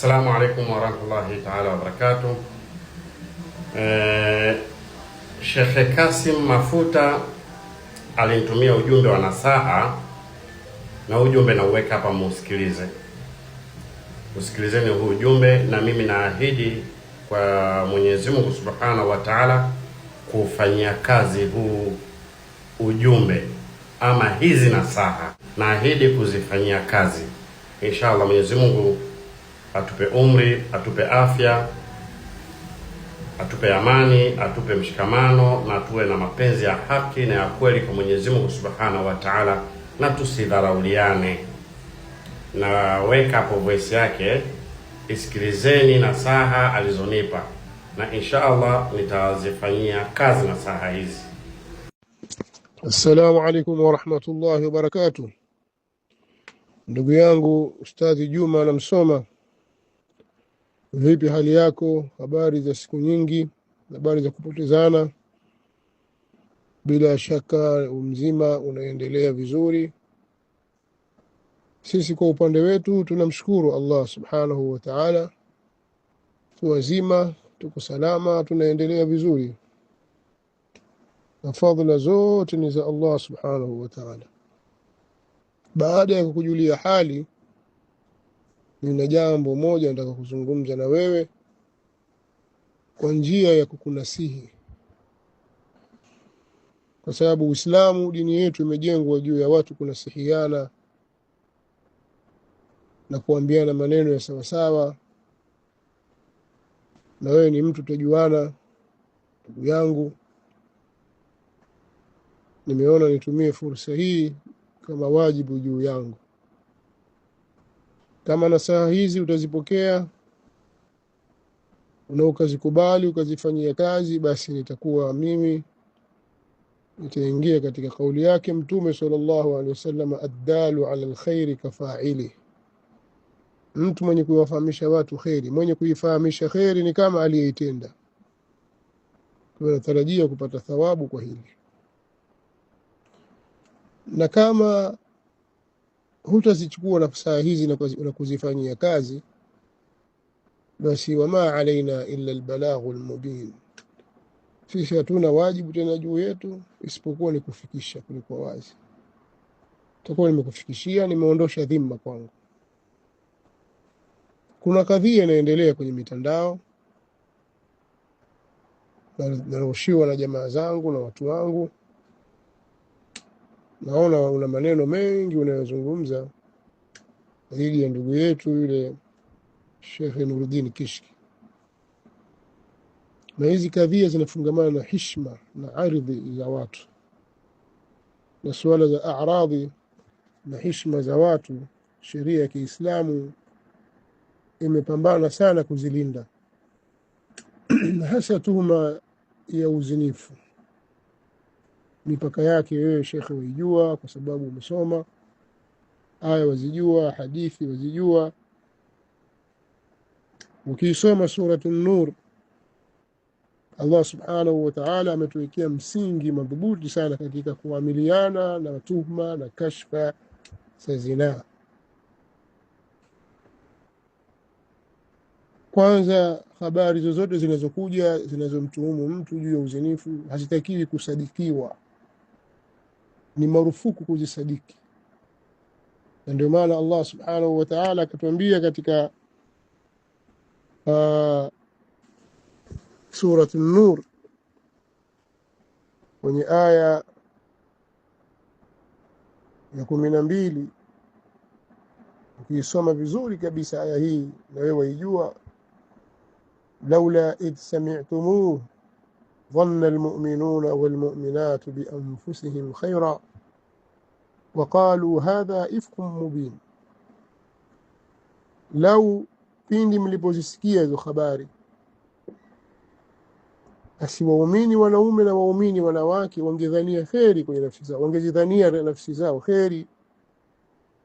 Assalamu alaikum warahmatullahi ta'ala wabarakatuh. Sheikh Kasim Mafuta alinitumia ujumbe wa nasaha, na ujumbe na uweka hapa musikilize. Usikilizeni huu ujumbe, na mimi naahidi kwa Mwenyezi Mungu Subhanahu wa Ta'ala kufanyia kazi huu ujumbe ama hizi nasaha. Naahidi kuzifanyia kazi. Inshallah Mwenyezi Mungu atupe umri, atupe afya, atupe amani, atupe mshikamano, na tuwe na mapenzi ya haki na ya kweli kwa Mwenyezi Mungu Subhanahu wa Ta'ala, na tusidharauliane. Na weka hapo voice yake, isikilizeni nasaha alizonipa, na inshallah nitazifanyia kazi nasaha hizi. Assalamu alaikum wa rahmatullahi wa barakatuh. Ndugu yangu Ustadhi Juma na Msoma, vipi hali yako? Habari za siku nyingi, habari za kupotezana. Bila shaka mzima unaendelea vizuri. Sisi kwa upande wetu tunamshukuru Allah subhanahu wa ta'ala, wazima, tuko salama, tunaendelea vizuri, na fadhila zote ni za Allah subhanahu wa ta'ala. Baada ya kukujulia hali, nina jambo moja nataka kuzungumza na wewe kwa njia ya kukunasihi, kwa sababu Uislamu, dini yetu, imejengwa juu ya watu kunasihiana na kuambiana maneno ya sawasawa. Na wewe ni mtu tujuana, ndugu yangu, nimeona nitumie fursa hii kama wajibu juu yangu. Kama nasaha hizi utazipokea na ukazikubali, ukazifanyia kazi, basi nitakuwa mimi nitaingia katika kauli yake Mtume sallallahu alaihi wasallam, ad-dalu ala alkhairi kafaili. Mtu mwenye kuwafahamisha watu khairi, mwenye kuifahamisha khairi ni kama aliyeitenda. Tunatarajia kupata thawabu kwa hili. Na kama hutazichukua nasaha hizi na kuzifanyia kazi, basi wama alaina illa albalaghul mubin. Sisi hatuna wajibu tena juu yetu isipokuwa ni kufikisha kuliko wazi. Tutakuwa nimekufikishia, nimeondosha dhima kwangu. Kuna kadhia inaendelea kwenye mitandao, narushiwa na jamaa zangu na watu wangu. Naona una maneno mengi unayozungumza dhidi ya ndugu yetu yule Sheikh Nuruddin Kishki, na hizi kadhia zinafungamana na heshima na ardhi za watu, na suala za a'radhi na heshima za watu. Sheria ya Kiislamu imepambana sana kuzilinda, na hasa tuhuma ya uzinifu. Mipaka yake wewe Sheikh waijua, kwa sababu umesoma aya, wazijua hadithi, wazijua. Ukisoma suratul Nur, Allah subhanahu wa ta'ala ametuwekea msingi madhubuti sana katika kuamiliana na tuhuma na kashfa za zinaa. Kwanza, habari zozote zinazokuja zinazomtuhumu mtu juu ya uzinifu hazitakiwi kusadikiwa, ni marufuku kuzisadiki. Na ndio maana Allah subhanahu wa ta'ala akatuambia katika suratul Nur kwenye aya ya 12, ukisoma vizuri kabisa aya hii na wewe waijua, laula id sami'tumuhu dhanna almu'minuna walmu'minatu bi anfusihim khayra wa qalu hadha ifkum mubin. Lau pindi mlipozisikia hizo habari, basi waumini wanaume na waumini wanawake wangedhania kheri kwenye nafsi zao, wangezidhania nafsi zao kheri,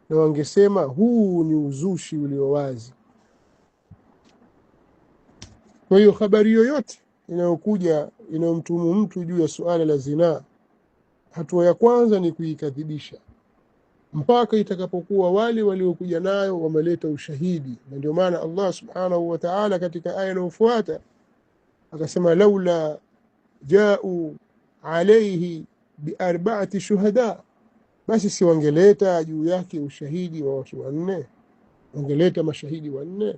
na wangesema huu ni uzushi ulio wazi. Kwa hiyo habari yoyote inayokuja inayomtuhumu mtu juu ya suala la zinaa, hatua ya kwanza ni kuikadhibisha, mpaka itakapokuwa wale waliokuja nayo wameleta ushahidi. Na ndio maana Allah subhanahu wa ta'ala katika aya inayofuata akasema, laula jau alayhi biarba'ati shuhada, basi si wangeleta juu yake ushahidi wa watu wanne, wangeleta mashahidi wanne.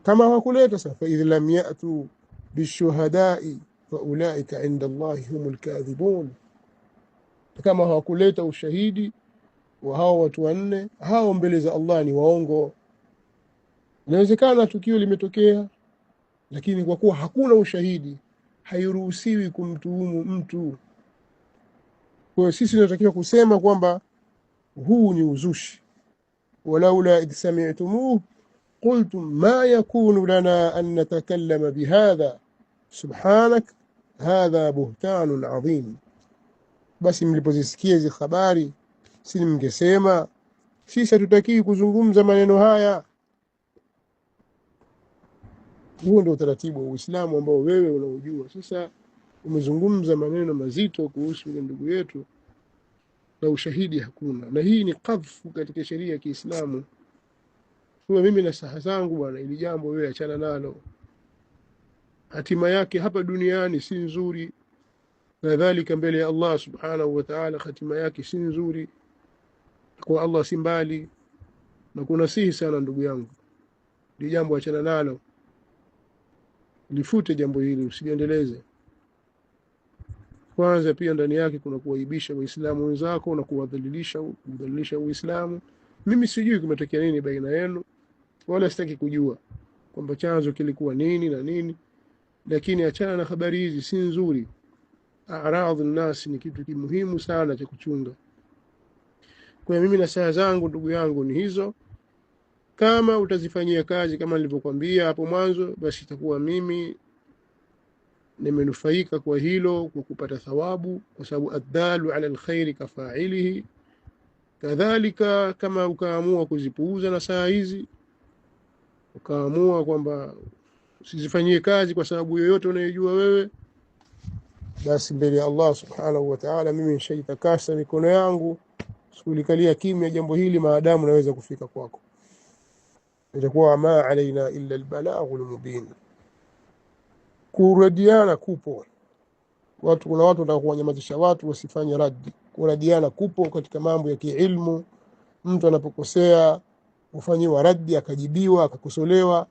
Kama hawakuleta sasa, fa idh lam ya'tu bishuhadai fa ulaika inda Allahi humul kadhibun, kama hawakuleta ushahidi wa hao watu wanne, hao mbele za Allah ni waongo. Inawezekana tukio limetokea, lakini kwa kuwa hakuna ushahidi hairuhusiwi kumtuhumu mtu. Kwa sisi tunatakiwa kusema kwamba huu ni uzushi. walaula idh sami'tumuhu qultum ma yakunu lana an natakallama bihadha subhanak hadha buhtanun adhim, basi mlipozisikia hizi habari si mngesema sisi hatutakii kuzungumza maneno haya. Huo ndio utaratibu wa Uislamu ambao wewe unaujua. Sasa umezungumza maneno mazito kuhusu yule ndugu yetu na ushahidi hakuna, na hii ni qadhfu katika sheria ya Kiislamu. Kwa mimi na saha zangu bwana, ili jambo wewe achana nalo, hatima yake hapa duniani si nzuri, kadhalika mbele ya Allah subhanahu wa ta'ala hatima yake si nzuri, kwa Allah si mbali. Na kunasihi sana ndugu yangu, ili jambo achana nalo, lifute jambo hili, usiendeleze. Kwanza pia ndani yake kuna kuwaibisha Waislamu wenzako na kuwadhalilisha Uislamu. Mimi sijui kumetokea nini baina yenu, wala sitaki kujua kwamba chanzo kilikuwa nini na nini, lakini achana na habari hizi, si nzuri. A'radhu an-nas ni kitu muhimu sana cha kuchunga. Kwa mimi na saa zangu ndugu yangu ni hizo. Kama utazifanyia kazi kama nilivyokuambia hapo mwanzo, basi itakuwa mimi nimenufaika kwa hilo, kwa kupata thawabu, kwa sababu addalu ala alkhairi kafa'ilihi. Kadhalika kama ukaamua kuzipuuza na saa hizi, ukaamua kwamba usizifanyie kazi kwa sababu yoyote unayojua wewe, basi mbele ya Allah subhanahu wa ta'ala mimi nishaitakasa mikono yangu, sikulikalia kimya jambo hili maadamu naweza kufika kwako. Itakuwa ma alaina illa albalaghul mubin. Kuradiana kupo watu, kuna watu wanataka kuwanyamazisha watu wasifanye radi. Kuradiana kupo katika mambo ya kiilmu. Mtu anapokosea ufanyiwa radi, akajibiwa, akakosolewa.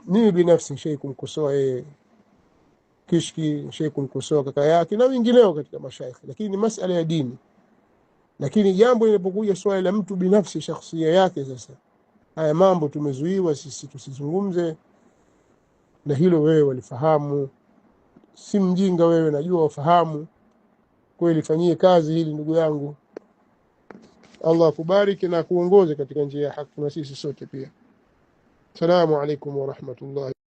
Mimi binafsi nishai kumkosoa yeye Kishki, nishai kumkosoa kaka yake na wengineo katika mashaikh, lakini ni masala ya dini. Lakini jambo linapokuja swala la mtu binafsi, shakhsia yake, sasa haya mambo tumezuiwa sisi tusizungumze, na hilo wewe walifahamu. Si mjinga wewe, najua wafahamu. Kweli fanyie kazi hili ndugu yangu. Allah akubariki na kuongoze katika njia ya haki, na sisi sote pia. Assalamu alaykum wa rahmatullahi